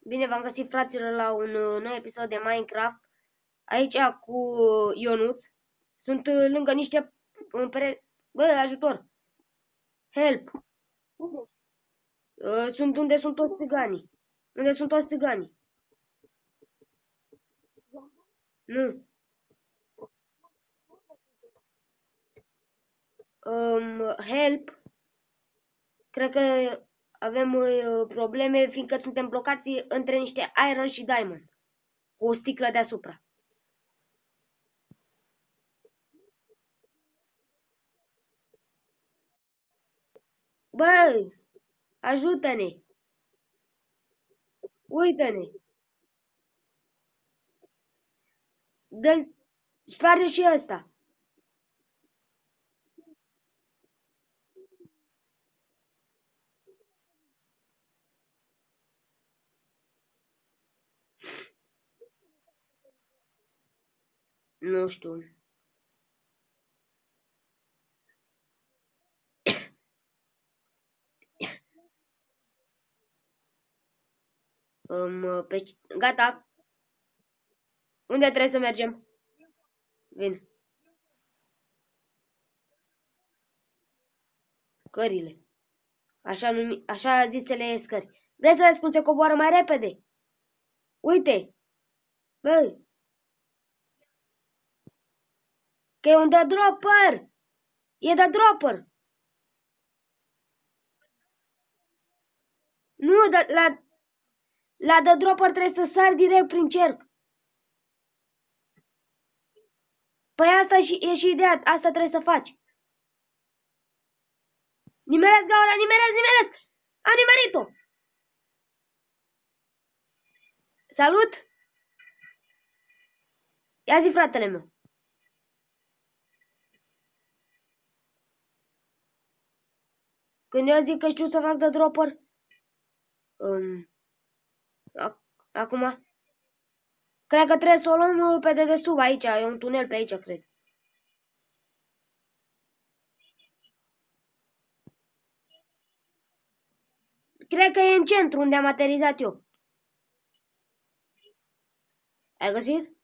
Bine v-am găsit, fraților, la un nou episod de Minecraft. Aici cu Ionuț. Sunt lângă niște Bă, ajutor! Help! Sunt unde sunt toți țiganii. Unde sunt toți țiganii? Nu. Help! Cred că avem probleme, fiindcă suntem blocați între niște iron și diamond. Cu o sticlă deasupra. Bă! Ajută-ne! Uită-ne! Dă-mi... Sparge și ăsta! Nu știu. Gata. Unde trebuie să mergem? Vin. Scările. Așa zisele scări. Vrei să vezi cum se coboară mai repede? Uite. Băi. Că e un de dropper. E de dropper. Nu, la de dropper trebuie să sari direct prin cerc. Păi asta e și ideea. Asta trebuie să faci. Nimeresc, gaura, nimeresc. Am nimerit-o. Salut. Ia zi, fratele meu. Când eu zic că știu să fac de dropper, acum, cred că trebuie să o luăm pe dedesubt aici, e un tunel pe aici, cred. Cred că e în centru, unde am aterizat eu. Ai găsit?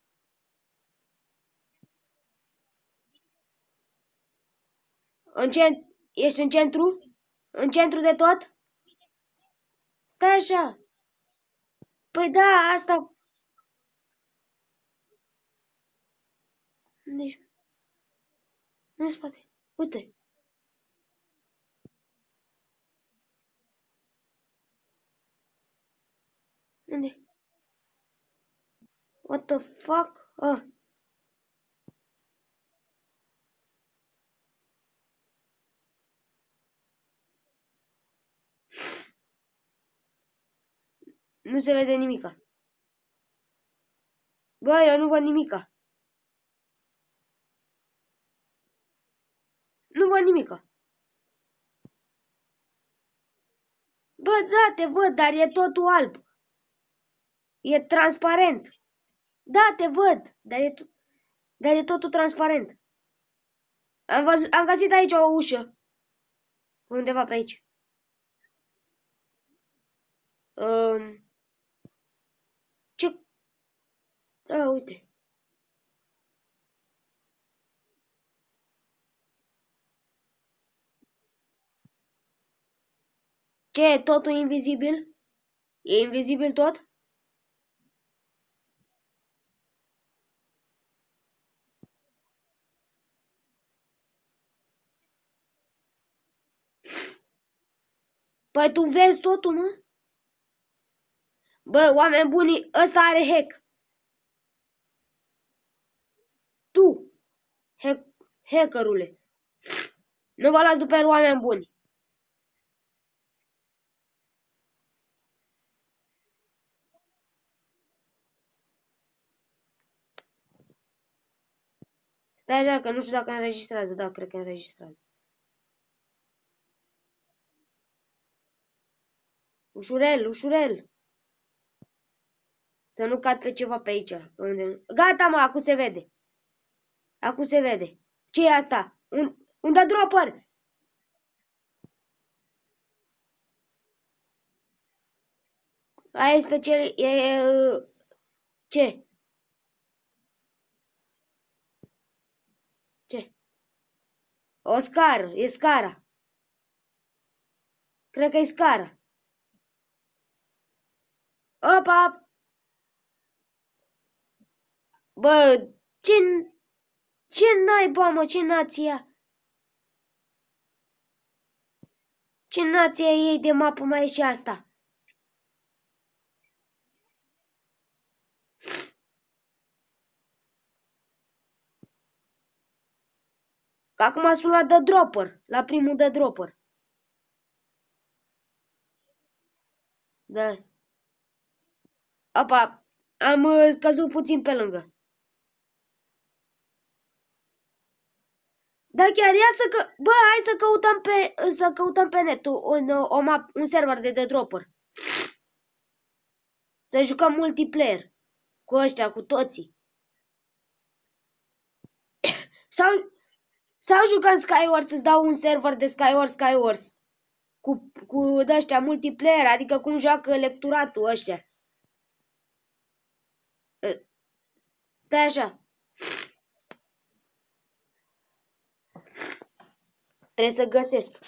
Ești în centru? În centru de tot? Stai așa. Păi da, asta... Deci... Nu se poate. Uite. Unde? What the fuck? Ah. Nu se vede nimica. Bă, eu nu văd nimica. Nu văd nimica. Bă, da, te văd, dar e totul alb. E transparent. Da, te văd, dar e totul transparent. Am găsit aici o ușă. Undeva pe aici. Ce? Da, uite. Ce, e totul invizibil? E invizibil tot? Păi tu vezi totul, mă? Bă, oameni buni, ăsta are hack. Tu, hackerule. Nu vă las după el, oameni buni. Stai așa, că nu știu dacă înregistrează. Da, cred că înregistrează. Ușurel, ușurel. Să nu cad pe ceva pe aici. Pe unde... Gata, mă, acum se vede. Acum se vede. Ce e asta? Un dropper. Aia e special... Ce? Ce? Oscar, e scara. Cred că e scara. Opa! Bă, ce naiba, mă, ce nația? Ce nație ei de mapă mai e și asta? Că acum sunt la The Dropper, la primul The Dropper. Da. Opa, am căzut puțin pe lângă. Da, chiar ia să că... Bă, hai să căutăm pe net un server de The Dropper. Să jucăm multiplayer cu ăștia, cu toții. Sau jucăm Skywars, îți dau un server de Skywars. Cu de-ăștia multiplayer, adică cum joacă lecturatul ăștia. Stai așa. Trebuie să găsesc.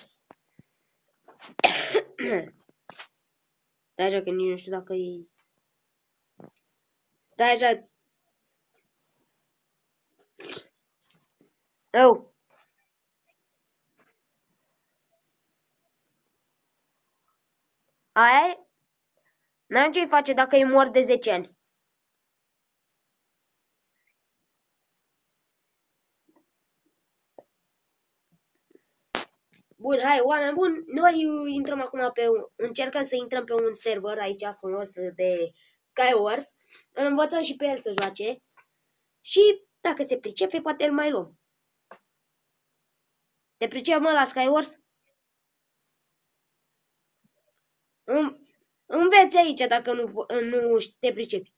Stai așa că nici nu știu dacă e... Stai așa. Rău. Aia e? N-am ce-i face dacă îi mor de 10 ani. Bun, hai, oameni buni, noi intrăm acum încercăm să intrăm pe un server aici frumos de Skywars. Îl învățăm și pe el să joace. Și dacă se pricepe, poate îl mai luăm. Te pricepi, mă, la Skywars? Înveți aici dacă nu te pricepi.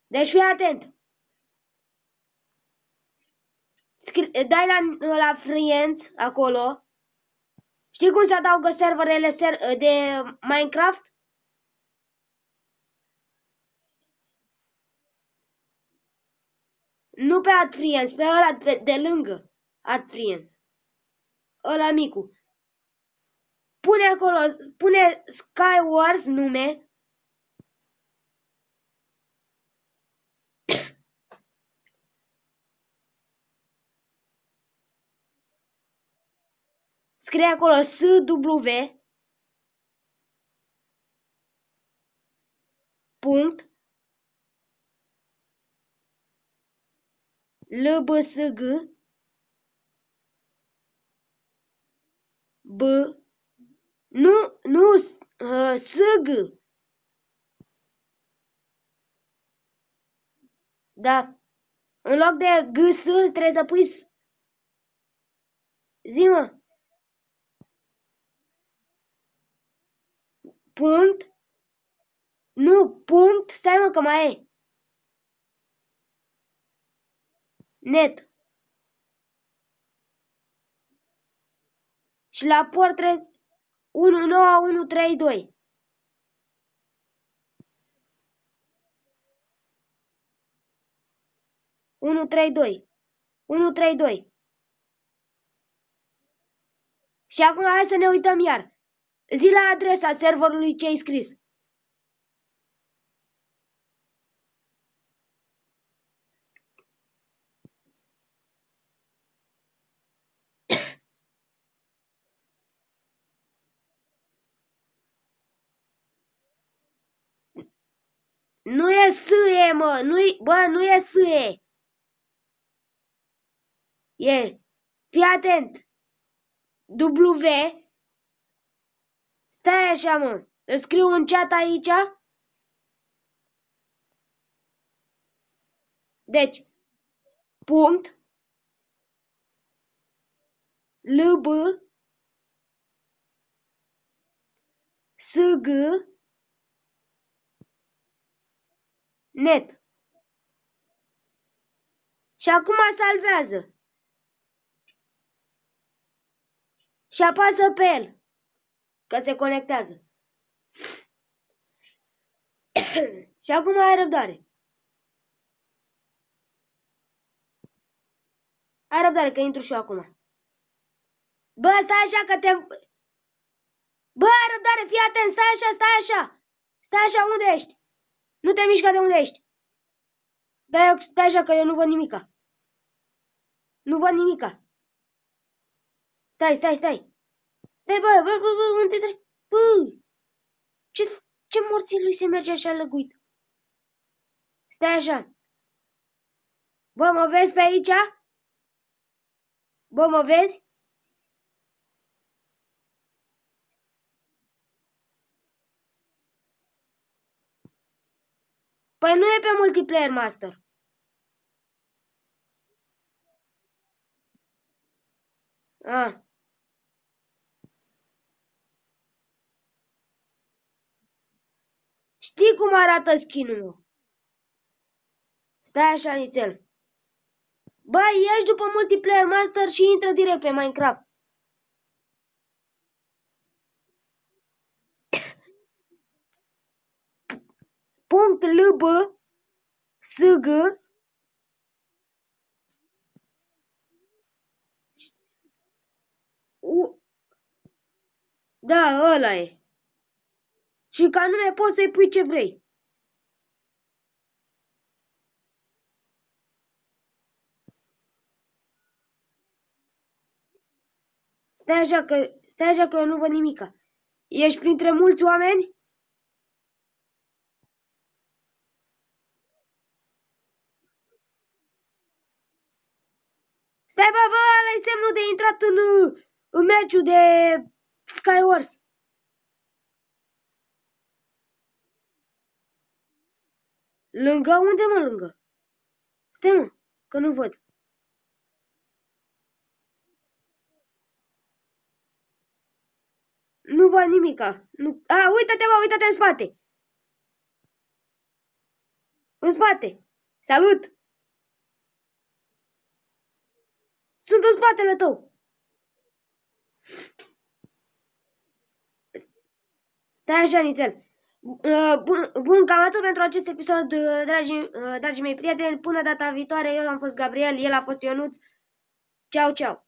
Deci fii atent. Dai la Friends acolo. Știi cum se adaugă serverele de Minecraft? Nu pe AdFriends, pe ăla de lângă AdFriends. Ăla micu. Pune acolo, pune Skywars nume. Scrie acolo SW. Punct. LBSG. B. Nu, SG. Da. În loc de GS trebuie să pui zi, mă. Punct. Nu, punct. Stai, mă, că mai e. Net. Și la port trebuie 19132. Unu trei doi. Și acum hai să ne uităm iar. Zi la adresa serverului ce ai scris. Nu e SE, mă, nu e SE. E, fii atent. W, stai așa, mă, îți scriu un chat aici. Deci, punct, LB, SG, net. Și acum salvează. Și apasă pe el, că se conectează. Și acum ai răbdare. Ai răbdare că intru și eu acum. Bă, stai așa că te... Bă, ai răbdare, fii atent, stai așa, stai așa. Stai așa, unde ești? Nu te mișca de unde ești. Stai așa că eu nu văd nimica. Nu văd nimica. Stai. Stai, bă, unde trebuie? Bă, ce morții lui se merge așa lăguit? Stai așa. Bă, mă vezi pe aici? Bă, mă vezi? Păi nu e pe multiplayer master. Ah. Știi cum arată skin-ul meu? Stai așa, nițel. Bă, ieși după multiplayer master și intră direct pe Minecraft. .lb sg Da, ăla e. Și ca nume poți să-i pui ce vrei. Stai așa că eu nu văd nimica. Ești printre mulți oameni? Stai, bă, ăla-i semnul de intrat în meciul de Skywars. Lângă? Unde, mă, lângă? Stai, mă, că nu văd. Nu văd nimica. Nu... A, uite-te, bă, uite-te în spate. În spate. Salut! Sunt în spatele tău. Stai așa, nițel. Bun, cam atât pentru acest episod, dragii mei prieteni. Până data viitoare, eu am fost Gabriel, el a fost Ionuț. Ceau, ceau.